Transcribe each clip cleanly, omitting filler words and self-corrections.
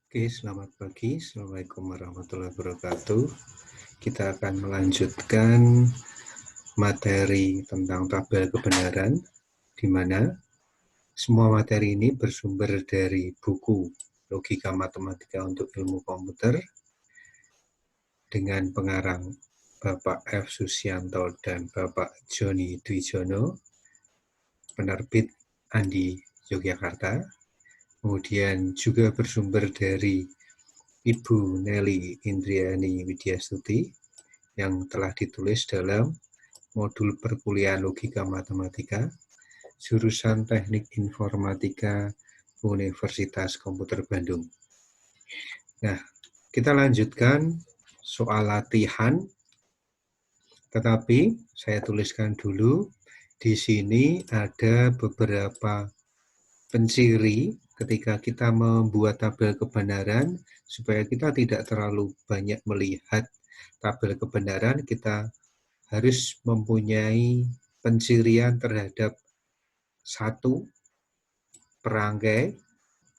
Oke, selamat pagi. Assalamualaikum warahmatullahi wabarakatuh. Kita akan melanjutkan materi tentang tabel kebenaran, di mana semua materi ini bersumber dari buku Logika Matematika untuk Ilmu Komputer dengan pengarang Bapak F. Susianto dan Bapak Joni Dwijono, penerbit Andi Yogyakarta. Kemudian juga bersumber dari Ibu Nelly Indriani Widyastuti yang telah ditulis dalam modul perkuliahan Logika Matematika, jurusan Teknik Informatika Universitas Komputer Bandung. Nah, kita lanjutkan soal latihan, tetapi saya tuliskan dulu, di sini ada beberapa penciri ketika kita membuat tabel kebenaran, supaya kita tidak terlalu banyak melihat tabel kebenaran, kita harus mempunyai pencirian terhadap satu perangkai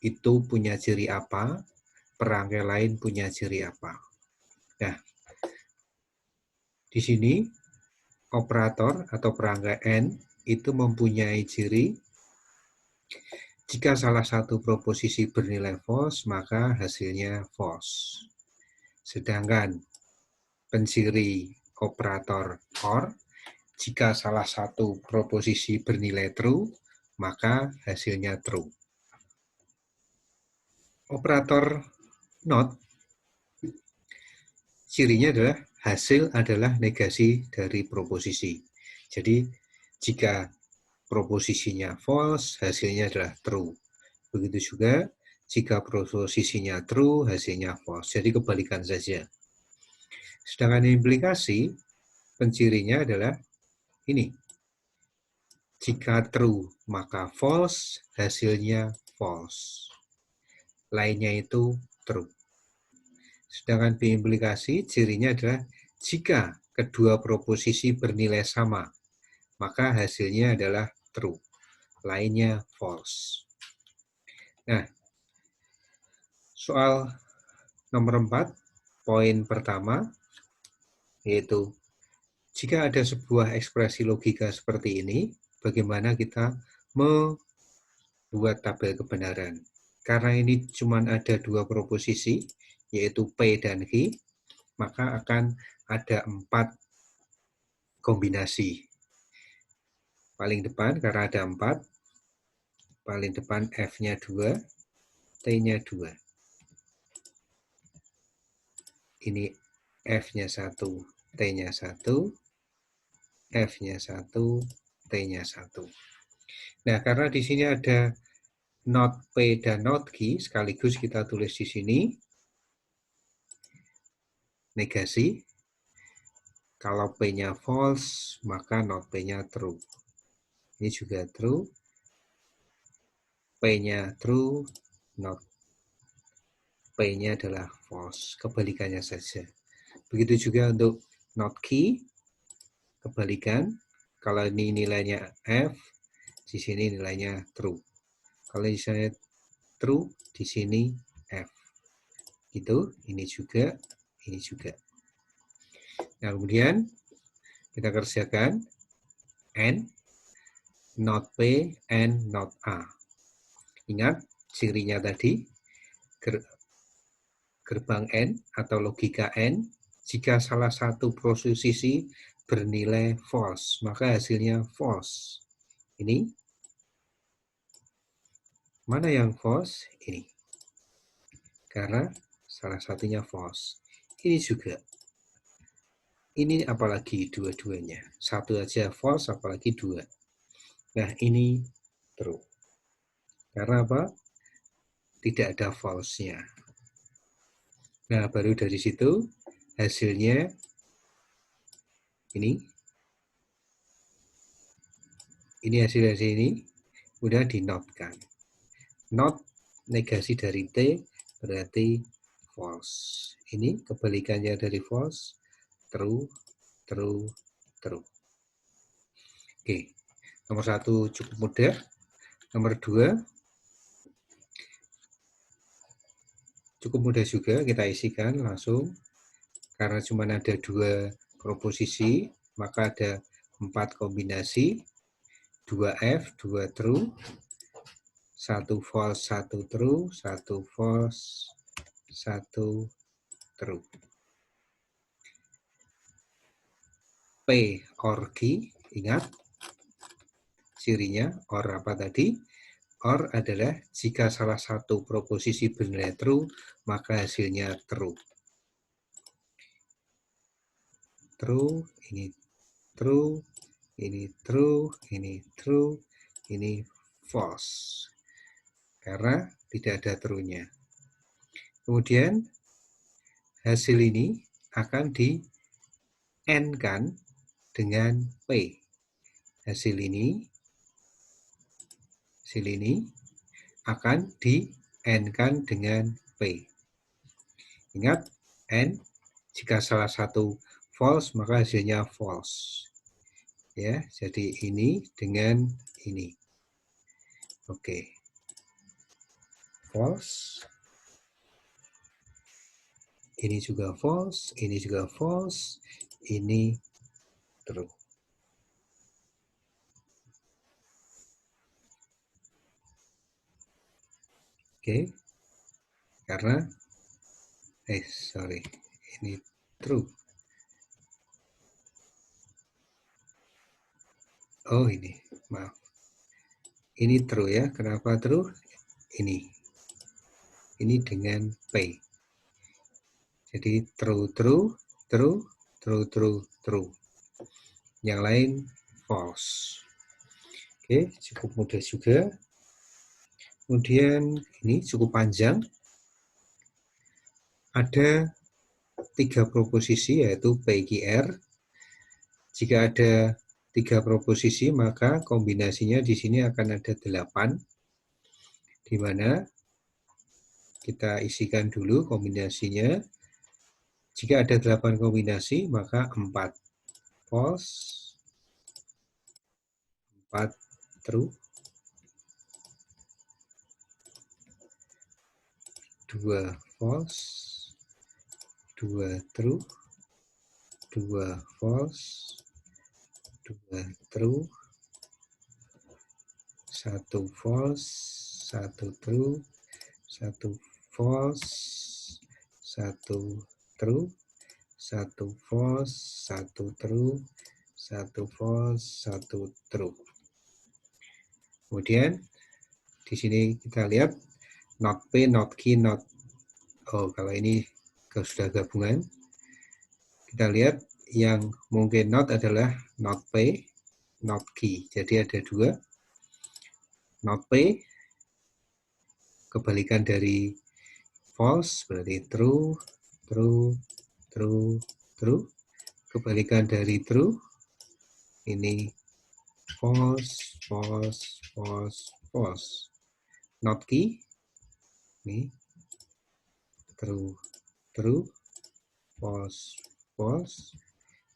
itu punya ciri apa, perangkai lain punya ciri apa. Nah, di sini operator atau perangkai N itu mempunyai ciri jika salah satu proposisi bernilai false, maka hasilnya false. Sedangkan penciri operator OR, jika salah satu proposisi bernilai true, maka hasilnya true. Operator NOT, cirinya adalah hasil adalah negasi dari proposisi. Jadi, jika proposisinya false, hasilnya adalah true. Begitu juga, jika proposisinya true, hasilnya false. Jadi, kebalikan saja. Sedangkan implikasi, pencirinya adalah ini. Jika true, maka false, hasilnya false. Lainnya itu true. Sedangkan implikasi, cirinya adalah jika kedua proposisi bernilai sama, maka hasilnya adalah true. Lainnya false. Nah, soal nomor 4, poin pertama, yaitu jika ada sebuah ekspresi logika seperti ini, bagaimana kita membuat tabel kebenaran. Karena ini cuma ada dua proposisi, yaitu P dan Q, maka akan ada 4 kombinasi. Paling depan, karena ada 4, paling depan F-nya 2, T-nya 2. Ini F-nya 1, T-nya 1, F-nya 1, T-nya 1. Nah, karena di sini ada not P dan not Q, sekaligus kita tulis di sini negasi. Kalau P-nya false, maka not P-nya true. Ini juga true. P-nya true, not P-nya adalah false. Kebalikannya saja. Begitu juga untuk not key, kebalikan. Kalau ini nilainya F, di sini nilainya true. Kalau misalnya true, di sini F. Gitu, ini juga, ini juga. Nah, kemudian kita kerjakan N, not P, N, not A. Ingat, cirinya tadi, gerbang N atau logika N, jika salah satu proposisi bernilai false, maka hasilnya false. Ini. Mana yang false? Ini. Karena salah satunya false. Ini juga. Ini apalagi dua-duanya. Satu aja false, apalagi dua. Nah, ini true. Karena apa? Tidak ada false-nya. Nah, baru dari situ hasilnya ini. Ini hasil ini udah dinotkan. Not negasi dari T berarti false. Ini kebalikannya dari false, true, true, true. Oke, nomor 1 cukup mudah. Nomor 2, Cukup mudah juga kita isikan langsung. Karena cuma ada 2 proposisi, maka ada 4 kombinasi, 2 F, 2 true, 1 false, 1 true, 1 false, 1 true. P or Q, ingat cirinya or apa tadi? Or adalah jika salah satu proposisi bernilai true, maka hasilnya true. True, ini true, ini true, ini true, ini false. Karena tidak ada true-nya. Kemudian hasil ini akan di AND-kan dengan P. Hasil ini akan di AND-kan dengan P. Ingat, AND jika salah satu false maka hasilnya false. Ya, jadi ini dengan ini. Oke. False. Ini juga false, ini juga false, ini true. Oke. Karena ini true. Oh, ini, maaf. Ini true ya. Kenapa true? Ini dengan P. Jadi true, true, true, true, true, true. Yang lain false. Oke, cukup mudah juga. Kemudian ini cukup panjang. Ada 3 proposisi yaitu PQR. Jika ada 3 proposisi maka kombinasinya di sini akan ada 8. Di mana kita isikan dulu kombinasinya. Jika ada 8 kombinasi maka 4 false, 4 true, 2 false, 2 true, 2 false, 2 true, 1 false, 1 true, 1 false, 1 true, 1 false, 1 true, 1 false, 1 true. Kemudian di sini kita lihat not P, not Q, not. Oh, kalau ini sudah gabungan. Kita lihat yang mungkin not adalah not P, not Q. Jadi ada 2. Not P, kebalikan dari false, berarti true, true, true, true. Kebalikan dari true, ini false, false, false, false. Not Q, ini true, true, false, false.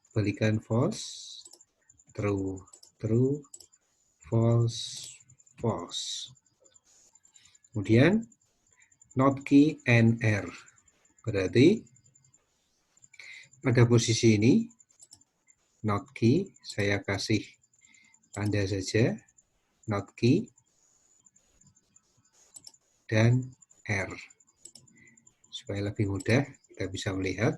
Kebalikan false, true, true, false, false. Kemudian not key and R. Berarti pada posisi ini not key saya kasih tanda saja not key dan R. Supaya lebih mudah kita bisa melihat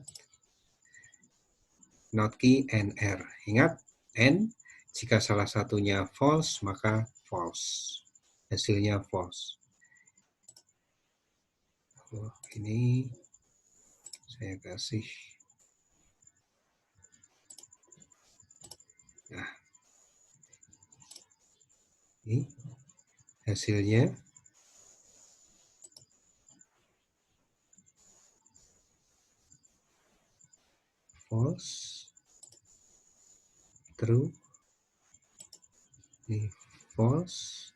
not key and R. Ingat, N jika salah satunya false maka false. Hasilnya false. Oh, ini saya kasih. Nah, ini hasilnya false, true, ini false,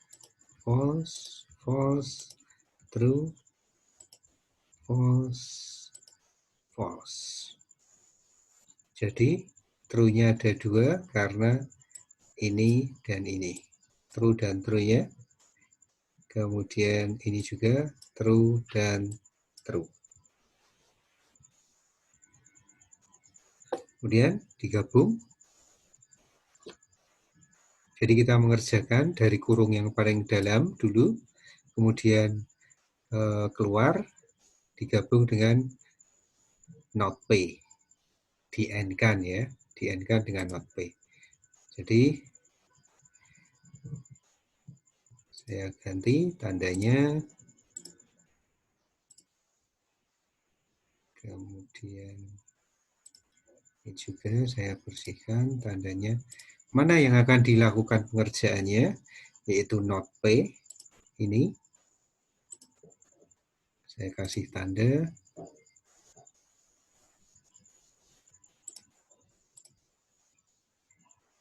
false, false, true, false, false. Jadi true-nya ada 2 karena ini dan ini. True dan true-nya. Kemudian ini juga true dan true. kemudian digabung. Jadi kita mengerjakan dari kurung yang paling dalam dulu, kemudian keluar, digabung dengan not P, di N-kan ya, di N-kan dengan not P. Jadi saya ganti tandanya, kemudian ini juga saya bersihkan tandanya. Mana yang akan dilakukan pengerjaannya, yaitu not P, ini saya kasih tanda,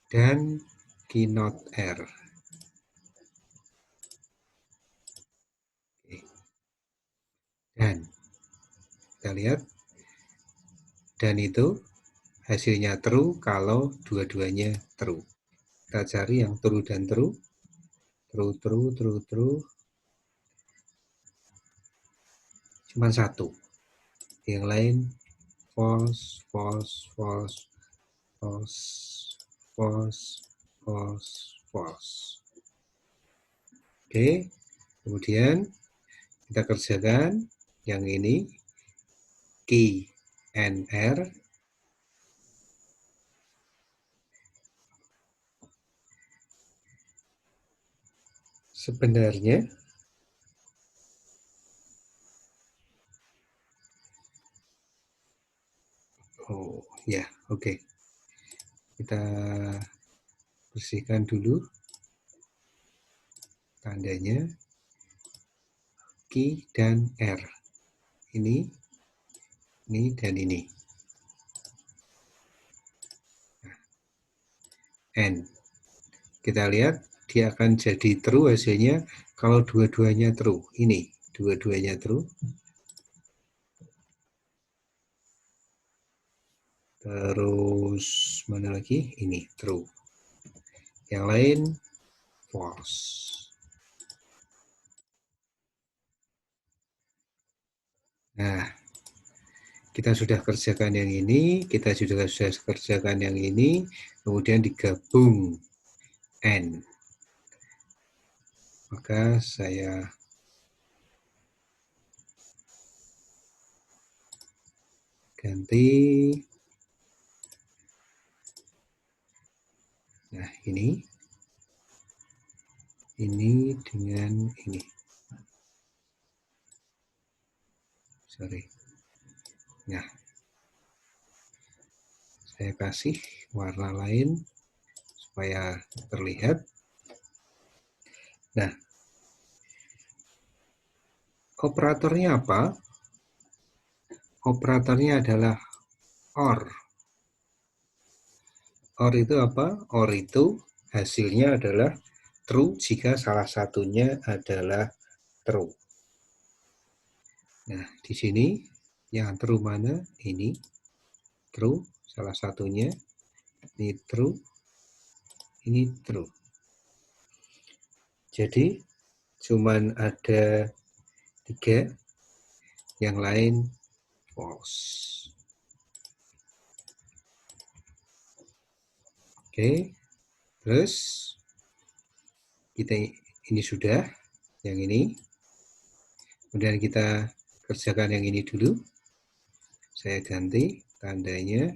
dan keynote R. Dan kita lihat, dan itu hasilnya true kalau dua-duanya true. Kita cari yang true dan true. True, true, true, true. Cuma satu. Yang lain false, false, false, false, false, false, false. Oke, kemudian kita kerjakan yang ini, key and R. Sebenarnya ya, oke. Kita bersihkan dulu tandanya, key dan R. Ini, dan ini. N. Kita lihat dia akan jadi true hasilnya kalau dua-duanya true. Ini, dua-duanya true. Terus mana lagi? Ini true. Yang lain false. Nah, kita sudah kerjakan yang ini, kita sudah kerjakan yang ini, kemudian digabung N. Maka saya ganti. Nah, ini dengan ini. Sorry. Nah, saya kasih warna lain supaya terlihat. Nah, operatornya apa? Operatornya adalah OR. OR itu apa? OR itu hasilnya adalah true jika salah satunya adalah true. Nah, di sini yang true mana? Ini true, salah satunya. Ini true, ini true. Jadi, cuman ada 3, yang lain false. Oke, terus kita ini sudah, yang ini. Kemudian kita kerjakan yang ini dulu. Saya ganti tandanya.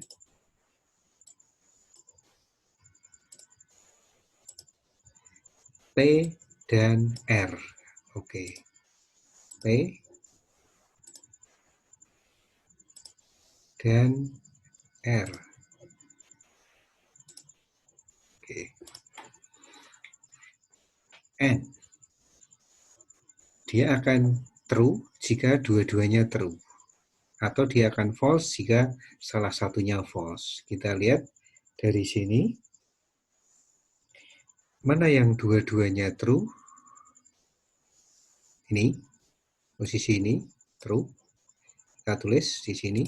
P dan R. Oke. P dan R. Oke. N. Dia akan true jika dua-duanya true. Atau dia akan false jika salah satunya false. Kita lihat dari sini. Mana yang dua-duanya true? Ini. Posisi ini. True. Kita tulis di sini.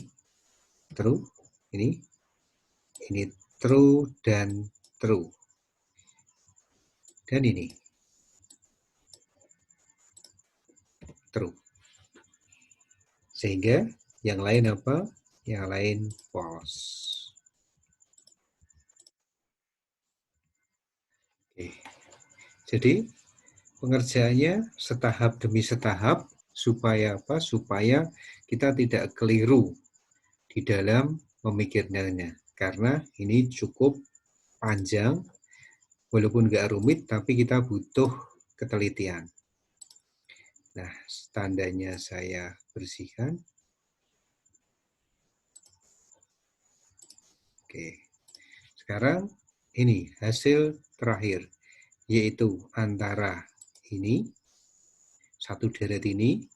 True. Ini true dan true. Dan ini true. Sehingga yang lain apa? Yang lain false. Oke. Jadi pengerjaannya setahap demi setahap supaya apa? Supaya kita tidak keliru di dalam memikirkannya. Karena ini cukup panjang, walaupun nggak rumit, tapi kita butuh ketelitian. Nah, tandanya saya bersihkan. Oke, sekarang ini hasil terakhir, yaitu antara ini, satu deret ini,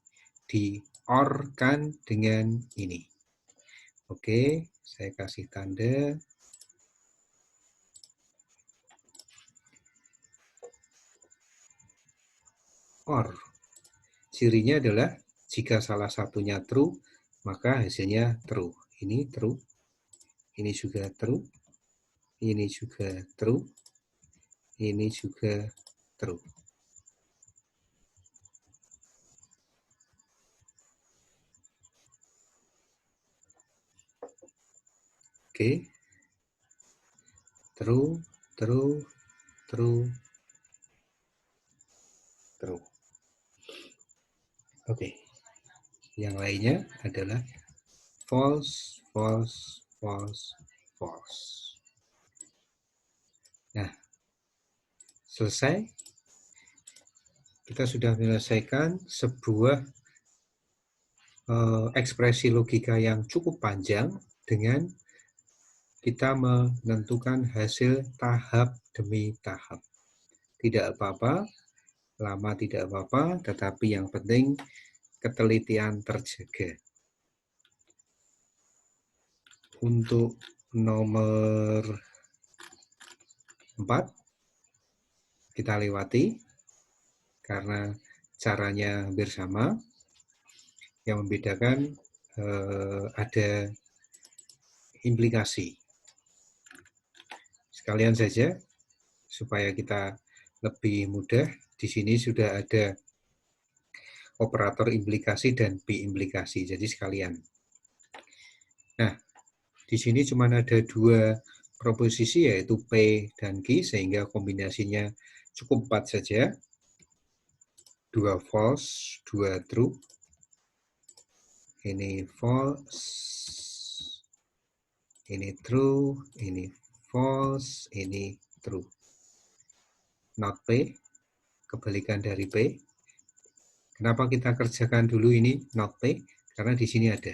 di-OR-kan dengan ini. Oke, saya kasih tanda. OR. Cirinya adalah jika salah satunya true, maka hasilnya true. Ini true, ini juga true, ini juga true, ini juga true. Oke, true, true, true, true. Oke, yang lainnya adalah false, false, false, false. Nah, selesai. Kita sudah menyelesaikan sebuah ekspresi logika yang cukup panjang dengan kita menentukan hasil tahap demi tahap. Tidak apa-apa, lama tidak apa-apa, tetapi yang penting ketelitian terjaga. Untuk nomor 4, kita lewati karena caranya hampir sama. Yang membedakan ada implikasi. Sekalian saja, supaya kita lebih mudah, di sini sudah ada operator implikasi dan bi-implikasi, jadi sekalian. Nah, di sini cuma ada dua proposisi, yaitu P dan Q, sehingga kombinasinya cukup 4 saja. 2 false, 2 true. Ini false, ini true, ini false, ini true. Not P, kebalikan dari P. Kenapa kita kerjakan dulu ini not P? Karena di sini ada.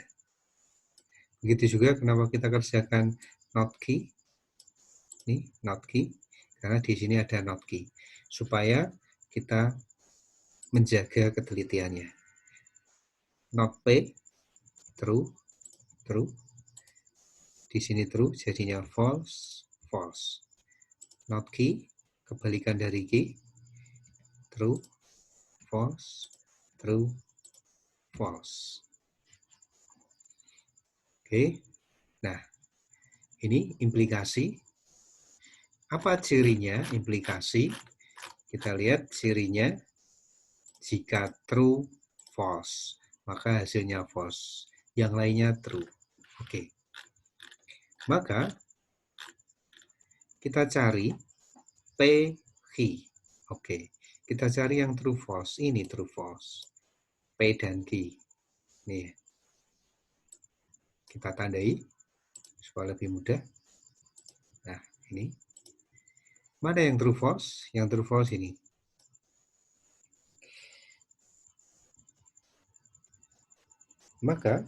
Begitu juga kenapa kita kerjakan not key. Ini not key, karena di sini ada not key. Supaya kita menjaga ketelitiannya. Not P, true, true. Di sini true, jadinya false, false. Not key, kebalikan dari key. True, false, true, false. Oke, nah ini implikasi. Apa cirinya implikasi? Kita lihat cirinya, jika true, false, maka hasilnya false. Yang lainnya true. Oke. Maka kita cari P, Q. Oke. Kita cari yang true false. Ini true false. P dan Q. Nih. Kita tandai supaya lebih mudah. Nah, ini. Mana yang true false? Yang true false ini. Maka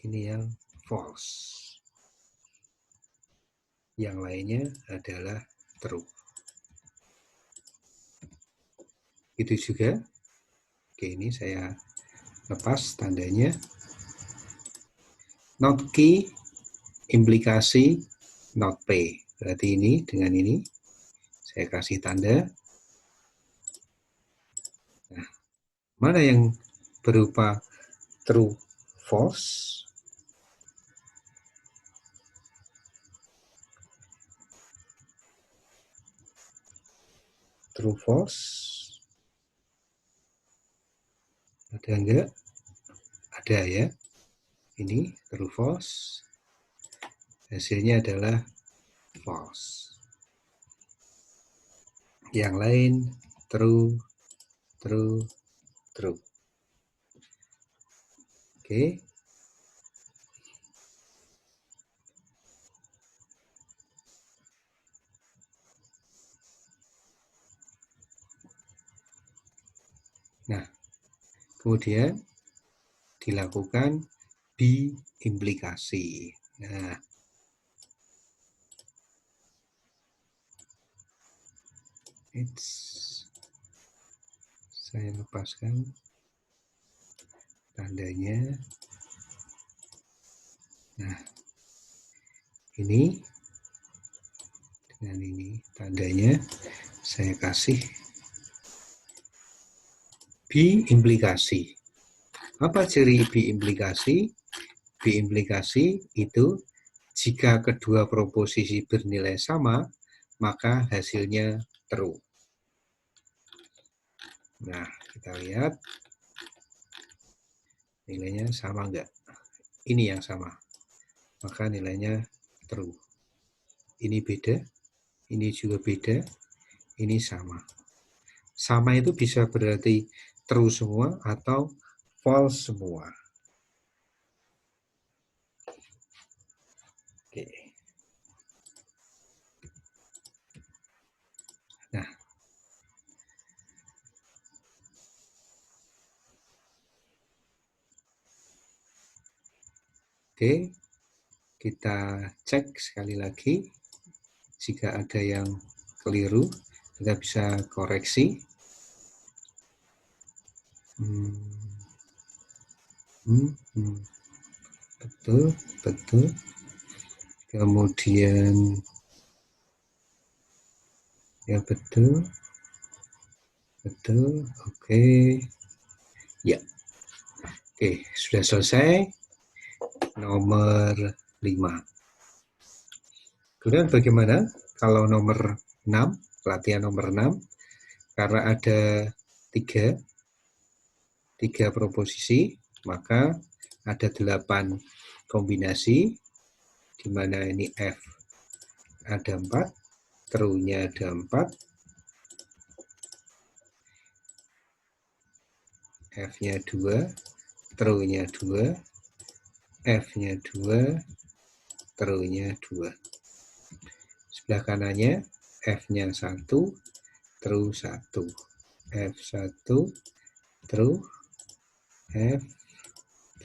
ini yang false. Yang lainnya adalah true. Itu juga. Oke, ini saya lepas tandanya. Not key, implikasi not P. Berarti ini dengan ini saya kasih tanda. Nah, mana yang berupa true false? True false. Ada enggak? Ada ya. Ini true false. Hasilnya adalah false. Yang lain true, true, true. Oke. Nah, kemudian dilakukan biimplikasi. Nah, saya lepaskan tandanya. Nah, ini dengan ini tandanya saya kasih biimplikasi. Apa ciri biimplikasi? Biimplikasi itu jika kedua proposisi bernilai sama, maka hasilnya true. Nah, kita lihat nilainya sama enggak? Ini yang sama, maka nilainya true. Ini beda, ini juga beda, ini sama. Sama itu bisa berarti true semua atau false semua. Oke. Nah, oke, kita cek sekali lagi. Jika ada yang keliru, kita bisa koreksi. Betul, betul. Kemudian ya betul, betul. Oke, ya. Oke, sudah selesai. Nomor 5. Kemudian bagaimana kalau nomor 6, latihan nomor 6, karena ada tiga proposisi, maka ada 8 kombinasi, di mana ini F ada 4, true-nya ada 4, F-nya 2, true-nya 2, F-nya 2, true-nya 2. Sebelah kanannya F-nya 1, true 1, F1, true, F,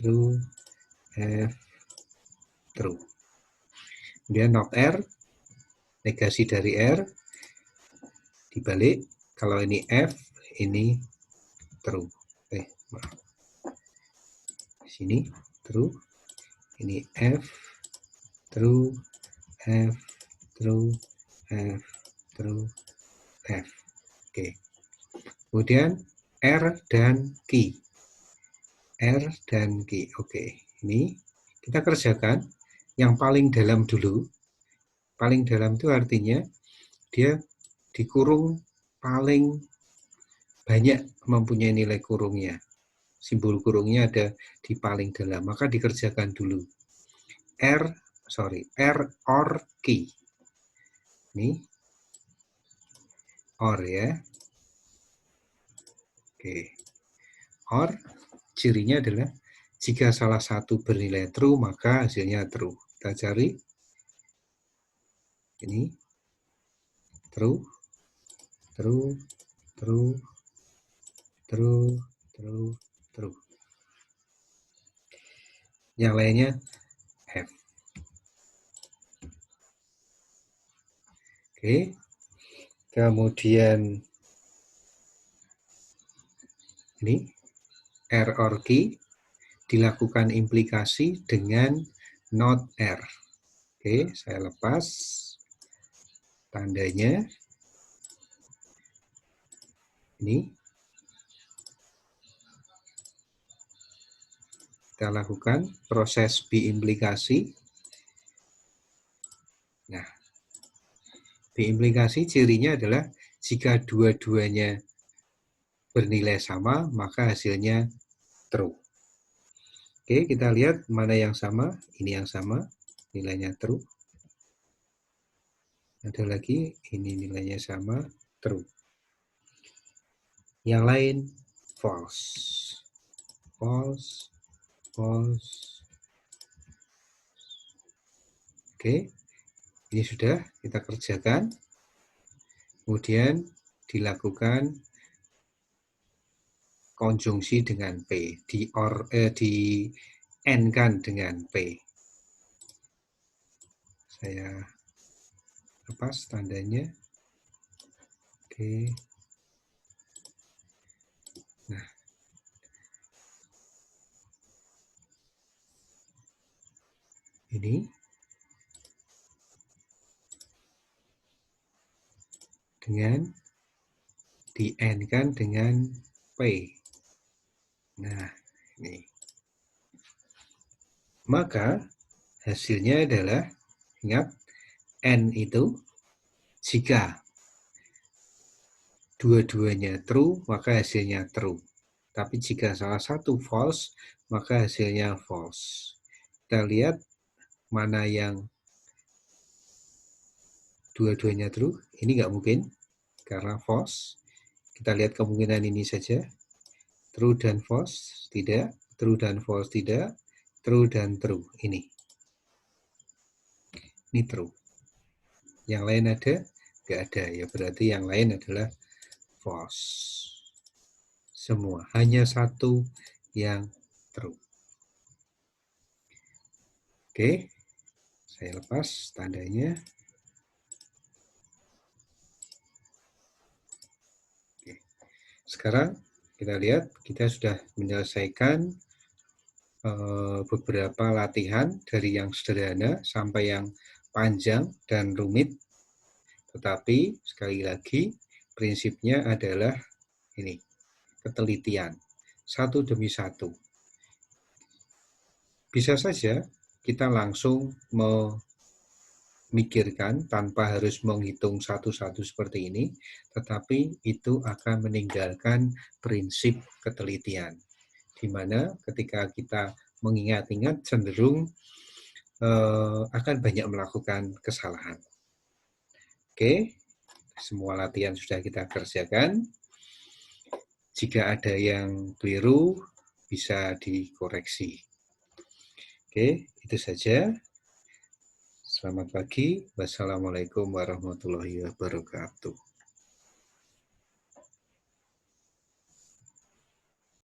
true, F, true. Kemudian not R, negasi dari R, dibalik, kalau ini F, ini true. Maaf. Di sini true, ini F, true, F, true, F, true, F. Oke. Kemudian R dan key. R dan key. Oke. Ini kita kerjakan yang paling dalam dulu. Paling dalam itu artinya dia dikurung paling banyak mempunyai nilai kurungnya. Simbol kurungnya ada di paling dalam, maka dikerjakan dulu. R or key. Ini or ya. Oke. Or cirinya adalah jika salah satu bernilai true, maka hasilnya true. Kita cari. Ini true, true, true, true, true, true. Yang lainnya F. Oke. Kemudian ini R or key dilakukan implikasi dengan not R. Oke, saya lepas tandanya. Ini kita lakukan proses biimplikasi. Nah, biimplikasi cirinya adalah jika dua-duanya bernilai sama, maka hasilnya true. Oke, kita lihat mana yang sama. Ini yang sama, nilainya true. Ada lagi, ini nilainya sama, true. Yang lain, false. False, false. Oke, ini sudah kita kerjakan. Kemudian dilakukan konjungsi dengan P, di N-kan dengan P. Saya lepas tandanya. Oke. Nah, ini dengan di N-kan dengan P. Nah, ini. Maka hasilnya adalah, ingat, N itu jika dua-duanya true, maka hasilnya true. Tapi jika salah satu false, maka hasilnya false. Kita lihat mana yang dua-duanya true. Ini nggak mungkin, karena false. Kita lihat kemungkinan ini saja. True dan false, tidak. True dan false, tidak. True dan true, ini. Ini true. Yang lain ada? Nggak ada. Ya berarti yang lain adalah false. Semua. Hanya satu yang true. Oke. Saya lepas tandanya. Oke. Sekarang kita lihat, kita sudah menyelesaikan beberapa latihan dari yang sederhana sampai yang panjang dan rumit. Tetapi sekali lagi prinsipnya adalah ini, ketelitian, satu demi satu. Bisa saja kita langsung memikirkan tanpa harus menghitung satu-satu seperti ini, tetapi itu akan meninggalkan prinsip ketelitian, di mana ketika kita mengingat-ingat cenderung akan banyak melakukan kesalahan. Oke, semua latihan sudah kita kerjakan. Jika ada yang keliru, bisa dikoreksi. Oke, itu saja. Selamat pagi. Wassalamualaikum warahmatullahi wabarakatuh.